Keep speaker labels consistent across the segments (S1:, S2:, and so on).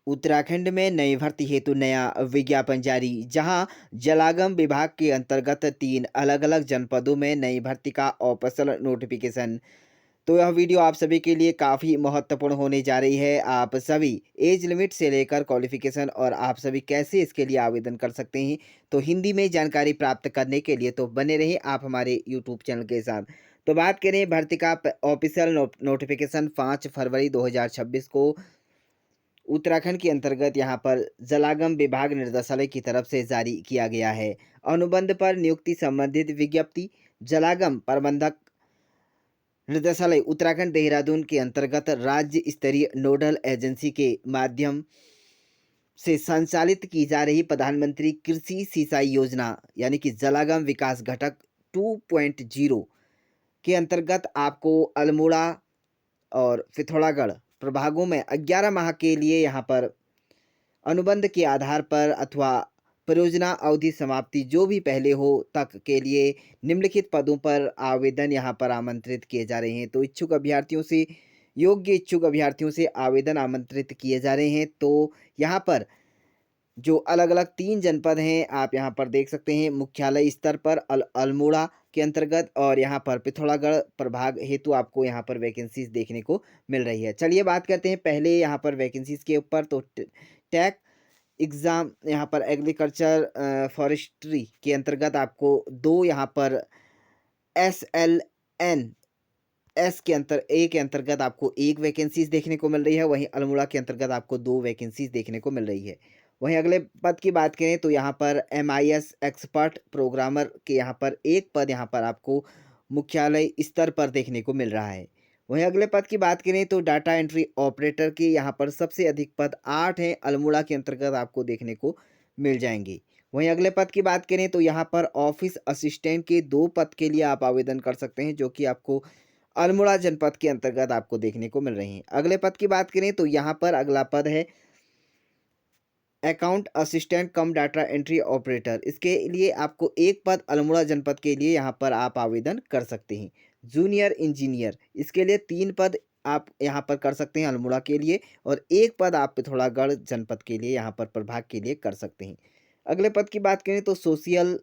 S1: उत्तराखंड में नई भर्ती हेतु नया विज्ञापन जारी। जहां जलागम विभाग के अंतर्गत 3 अलग-अलग जनपदों में नई भर्ती का ऑफिशियल नोटिफिकेशन। तो यह वीडियो आप सभी के लिए काफ़ी महत्वपूर्ण होने जा रही है। आप सभी एज लिमिट से लेकर क्वालिफिकेशन और आप सभी कैसे इसके लिए आवेदन कर सकते हैं, तो हिंदी में जानकारी प्राप्त करने के लिए तो बने रहिए आप हमारे यूट्यूब चैनल के साथ। तो बात करें भर्ती का ऑफिशियल नोटिफिकेशन 5 फरवरी 2026 को उत्तराखंड के अंतर्गत यहाँ पर जलागम विभाग निर्देशालय की तरफ से जारी किया गया है। अनुबंध पर नियुक्ति संबंधित विज्ञप्ति। जलागम प्रबंधक निर्देशालय उत्तराखंड देहरादून के अंतर्गत राज्य स्तरीय नोडल एजेंसी के माध्यम से संचालित की जा रही प्रधानमंत्री कृषि सिंचाई योजना यानी कि जलागम विकास घटक 2.0 के अंतर्गत आपको अल्मोड़ा और पिथौरागढ़ प्रभागों में 11 माह के लिए यहाँ पर अनुबंध के आधार पर अथवा परियोजना अवधि समाप्ति जो भी पहले हो तक के लिए निम्नलिखित पदों पर आवेदन यहाँ पर आमंत्रित किए जा रहे हैं। तो योग्य इच्छुक अभ्यर्थियों से आवेदन आमंत्रित किए जा रहे हैं। तो यहाँ पर जो अलग-अलग 3 जनपद हैं, आप यहाँ पर देख सकते हैं। मुख्यालय स्तर पर अल्मोड़ा के अंतर्गत और यहाँ पर पिथौरागढ़ प्रभाग हेतु आपको यहाँ पर वैकेंसीज देखने को मिल रही है। चलिए बात करते हैं पहले यहाँ पर वैकेंसीज के ऊपर। तो टैक एग्ज़ाम यहाँ पर एग्रीकल्चर फॉरेस्ट्री के अंतर्गत आपको 2 यहाँ पर SLN एस के अंतर्गत आपको 1 वैकेंसीज देखने को मिल रही है। वहीं अल्मोड़ा के अंतर्गत आपको 2 वैकेंसीज देखने को मिल रही है। वहीं अगले पद की बात करें तो यहाँ पर MIS एक्सपर्ट प्रोग्रामर के यहाँ पर 1 पद यहाँ पर आपको मुख्यालय स्तर पर देखने को मिल रहा है। वहीं अगले पद की बात करें तो डाटा एंट्री ऑपरेटर के यहाँ पर सबसे अधिक पद 8 हैं, अल्मोड़ा के अंतर्गत आपको देखने को मिल जाएंगे। वहीं अगले पद की बात करें तो यहाँ पर ऑफिस असिस्टेंट के 2 पद के लिए आप आवेदन कर सकते हैं, जो कि आपको अल्मोड़ा जनपद के अंतर्गत आपको देखने को मिल रही हैं। अगले पद की बात करें तो यहाँ पर अगला पद है अकाउंट असिस्टेंट कम डाटा एंट्री ऑपरेटर। इसके लिए आपको 1 पद अल्मोड़ा जनपद के लिए यहाँ पर आप आवेदन कर सकते हैं। जूनियर इंजीनियर, इसके लिए 3 पद आप यहाँ पर कर सकते हैं अल्मोड़ा के लिए और 1 पद आप पिथौरागढ़ जनपद के लिए यहाँ पर प्रभाग के लिए कर सकते हैं। अगले पद की बात करें तो सोशल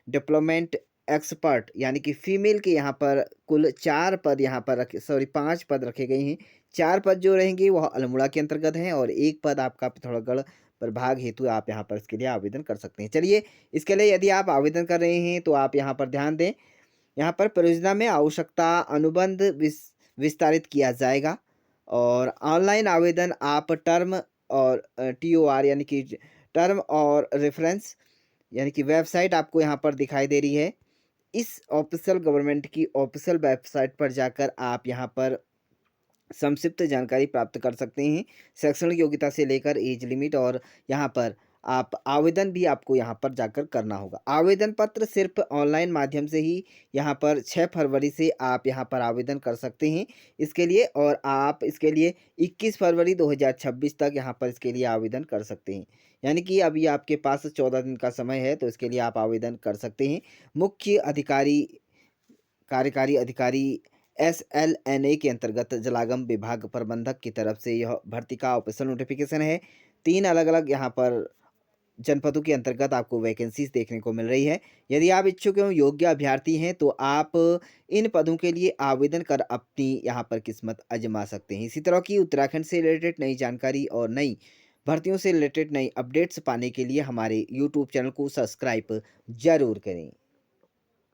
S1: डेवलपमेंट एक्सपर्ट यानी कि फीमेल के यहाँ पर कुल 4 पद यहाँ पर 5 पद रखे गए हैं। 4 पद जो रहेंगे वह अल्मोड़ा के अंतर्गत हैं और 1 पद आपका पिथौरागढ़ प्रभाग हेतु आप यहाँ पर इसके लिए आवेदन कर सकते हैं। चलिए, इसके लिए यदि आप आवेदन कर रहे हैं तो आप यहाँ पर ध्यान दें। यहाँ पर परियोजना में आवश्यकता अनुबंध विस्तारित किया जाएगा और ऑनलाइन आवेदन आप टर्म और TOR यानी कि टर्म और रेफरेंस यानी कि वेबसाइट आपको यहाँ पर दिखाई दे रही है। इस ऑफिशियल गवर्नमेंट की ऑफिशियल वेबसाइट पर जाकर आप यहाँ पर संक्षिप्त जानकारी प्राप्त कर सकते हैं। शैक्षणिक योग्यता से लेकर एज लिमिट और यहाँ पर आप आवेदन भी आपको यहाँ पर जाकर करना होगा। आवेदन पत्र सिर्फ ऑनलाइन माध्यम से ही यहाँ पर 6 फरवरी से आप यहाँ पर आवेदन कर सकते हैं इसके लिए, और आप इसके लिए 21 फरवरी 2026 तक यहाँ पर इसके लिए आवेदन कर सकते हैं। यानी कि अभी आपके पास 14 दिन का समय है, तो इसके लिए आप आवेदन कर सकते हैं। मुख्य अधिकारी कार्यकारी अधिकारी SLNA के अंतर्गत जलागम विभाग प्रबंधक की तरफ से यह भर्ती का ऑफिशियल नोटिफिकेशन है। 3 अलग-अलग यहाँ पर जनपदों के अंतर्गत आपको वैकेंसीज देखने को मिल रही है। यदि आप इच्छुक एवं योग्य अभ्यर्थी हैं तो आप इन पदों के लिए आवेदन कर अपनी यहाँ पर किस्मत आजमा सकते हैं। इसी तरह की उत्तराखंड से रिलेटेड नई जानकारी और नई भर्तियों से रिलेटेड नई अपडेट्स पाने के लिए हमारे यूट्यूब चैनल को सब्सक्राइब जरूर करें।